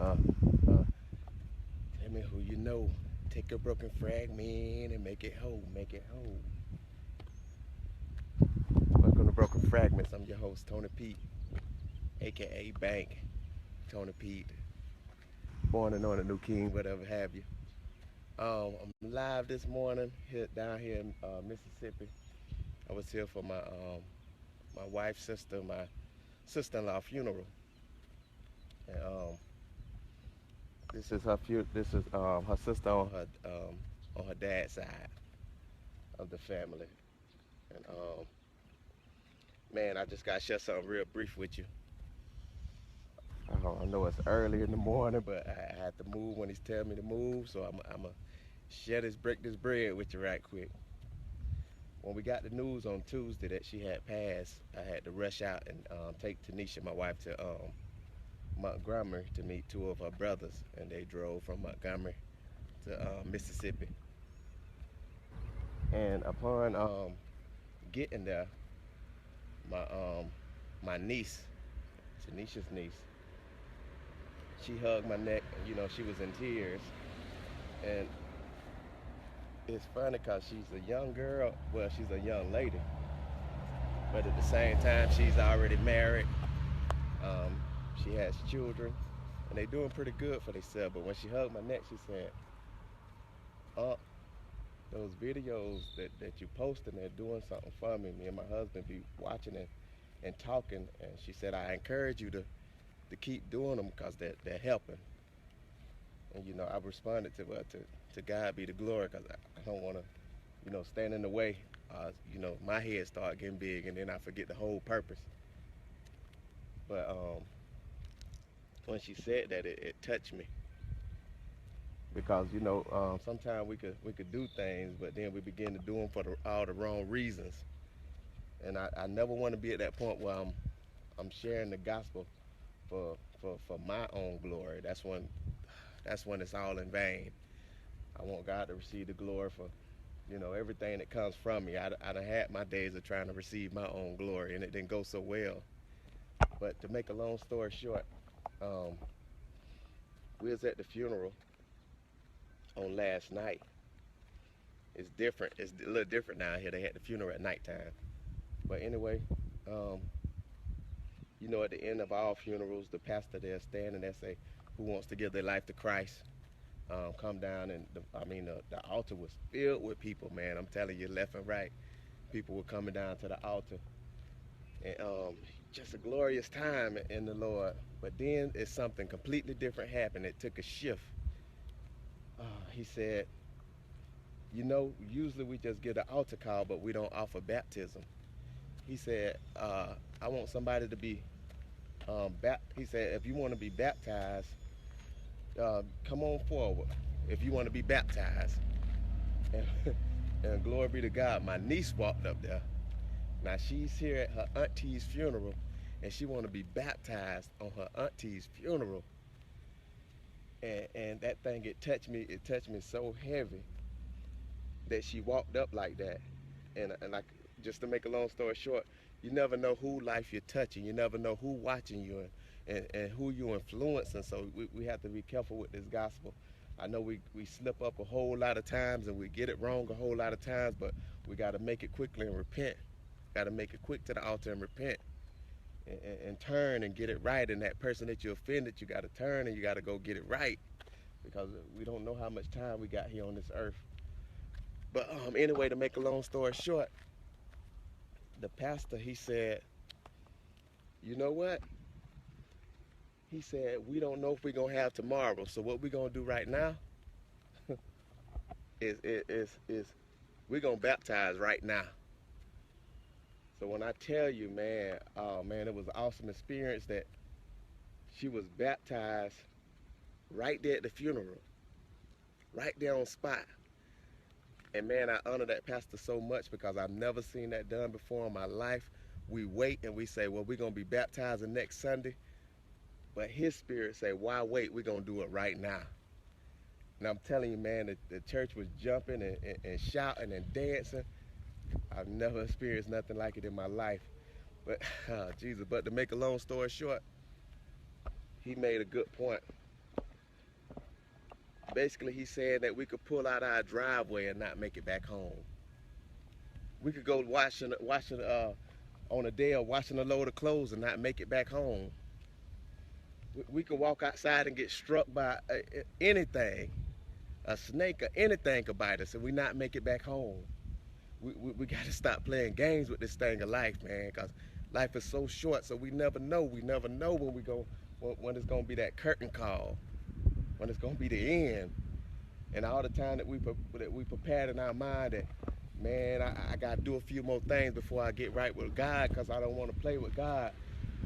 Tell me who you know. Take a broken fragment and make it whole. Make it whole. Welcome to Broken Fragments. I'm your host, Tony Pete, aka Bank. Tony Pete, Born.Anointed.New.King, whatever have you. I'm live this morning here down here in Mississippi. I was here for my wife's sister, my sister-in-law funeral, and this is her sister on her dad's side of the family. And man, I just got to share something real brief with you. I know it's early in the morning, but I had to move when he's telling me to move, so I'm going to break this bread with you right quick. When we got the news on Tuesday that she had passed, I had to rush out and take Tanisha, my wife, to Montgomery to meet two of her brothers, and they drove from Montgomery to Mississippi. And upon getting there, my my niece, Tanisha's niece, she hugged my neck. You know, she was in tears, and it's funny because she's a young girl. Well, she's a young lady, but at the same time, she's already married. Um, she has children, and they're doing pretty good for themselves. But when she hugged my neck, she said, those videos that you posting, they're doing something for me. Me and my husband be watching and talking." And she said, "I encourage you to keep doing them because they're helping." And, you know, I responded to God be the glory, because I don't want to, you know, stand in the way. You know, my head start getting big, and then I forget the whole purpose. But when she said that, it touched me, because, you know, sometimes we could do things, but then we begin to do them for all the wrong reasons. And I never want to be at that point where I'm sharing the gospel for my own glory. That's when it's all in vain. I want God to receive the glory for, you know, everything that comes from me. I done had my days of trying to receive my own glory, and it didn't go so well. But to make a long story short, um, we was at the funeral on last night. It's different. It's a little different down here. They had the funeral at nighttime. But anyway, um, you know, at the end of all funerals, the pastor there stand and they say, "Who wants to give their life to Christ?" Come down, and the altar was filled with people, man. I'm telling you, left and right, people were coming down to the altar, and just a glorious time in the Lord. But then it's something completely different happened. It took a shift. He said, "You know, usually we just get an altar call, but we don't offer baptism." He said, "I want somebody to be he said, if you want to be baptized, come on forward if you want to be baptized." And, and glory be to God, my niece walked up there. Now she's here at her auntie's funeral, and she want to be baptized on her auntie's funeral. And that thing, it touched me. It touched me so heavy that she walked up like that. And like, just to make a long story short, you never know who life you're touching. You never know who watching you, and who you're influencing. So we have to be careful with this gospel. I know we slip up a whole lot of times, and we get it wrong a whole lot of times, but we got to make it quickly and repent. Got to make it quick to the altar and repent, and turn and get it right. And that person that you offended, you got to turn and you got to go get it right, because we don't know how much time we got here on this earth. But anyway, to make a long story short, the pastor, he said, "You know what?" He said, "We don't know if we're going to have tomorrow. So what we're going to do right now is we're going to baptize right now." So when I tell you, man, oh man, it was an awesome experience that she was baptized right there at the funeral, right there on spot. And man, I honor that pastor so much, because I've never seen that done before in my life. We wait and we say, "Well, we're going to be baptizing next Sunday." But his spirit say, "Why wait? We're going to do it right now." And I'm telling you, man, the church was jumping and shouting and dancing. I've never experienced nothing like it in my life. But, Jesus, but to make a long story short, he made a good point. Basically, he's saying that we could pull out our driveway and not make it back home. We could go washing on a day of washing a load of clothes and not make it back home. We could walk outside and get struck by anything, a snake or anything could bite us, and we not make it back home. We got to stop playing games with this thing of life, man, because life is so short. So we never know. We never know when it's gonna be that curtain call, when it's gonna be the end. And all the time that we prepared in our mind that, man, I got to do a few more things before I get right with God because I don't want to play with God.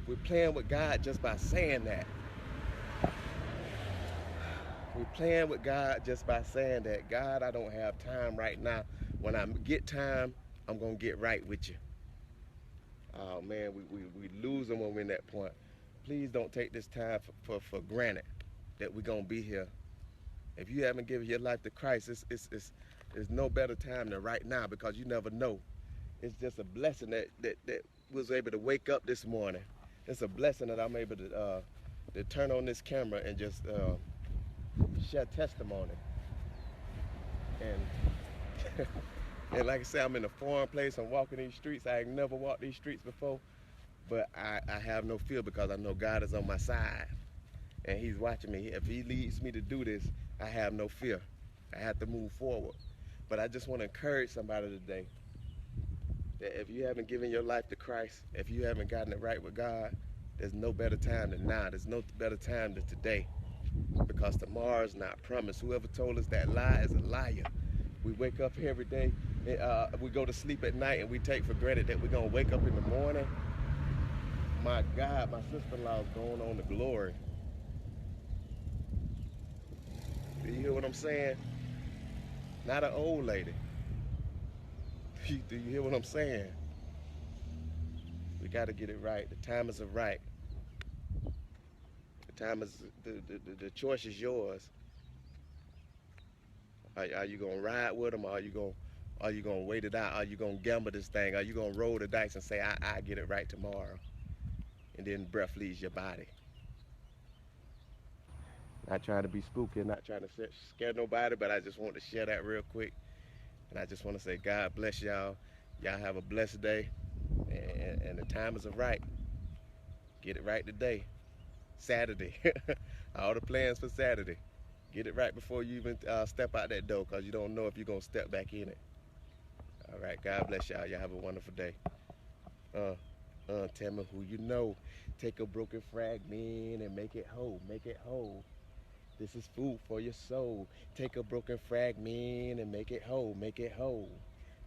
We're playing with God just by saying that. We're playing with God just by saying that, God, I don't have time right now. When I get time, I'm going to get right with you. Oh, man, we losing when we're in that point. Please don't take this time for granted that we're going to be here. If you haven't given your life to Christ, it's no better time than right now because you never know. It's just a blessing that was able to wake up this morning. It's a blessing that I'm able to turn on this camera and just share testimony. And and like I said, I'm in a foreign place. I'm walking these streets. I ain't never walked these streets before, but I have no fear because I know God is on my side and He's watching me. If He leads me to do this, I have no fear. I have to move forward. But I just want to encourage somebody today that if you haven't given your life to Christ, if you haven't gotten it right with God, there's no better time than now. There's no better time than today because tomorrow is not promised. Whoever told us that lie is a liar. We wake up every day, we go to sleep at night, and we take for granted that we're going to wake up in the morning. My God, my sister-in-law is going on to glory. Do you hear what I'm saying? Not an old lady. Do you hear what I'm saying? We got to get it right. The time is right. The time is the choice is yours. Are you gonna ride with them? Or are you gonna wait it out? Are you gonna gamble this thing? Are you gonna roll the dice and say I get it right tomorrow? And then breath leaves your body. Not trying to be spooky, not trying to scare nobody, but I just want to share that real quick. And I just want to say God bless y'all. Y'all have a blessed day. And the time is right. Get it right today. Saturday. All the plans for Saturday. Get it right before you even step out that door because you don't know if you're going to step back in it. All right. God bless y'all. Y'all have a wonderful day. Tell me who you know. Take a broken fragment and make it whole. Make it whole. This is food for your soul. Take a broken fragment and make it whole. Make it whole.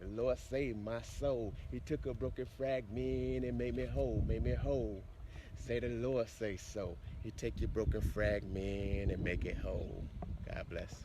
The Lord saved my soul. He took a broken fragment and made me whole. Made me whole. Say the Lord say so. He take your broken fragment and make it whole. God bless.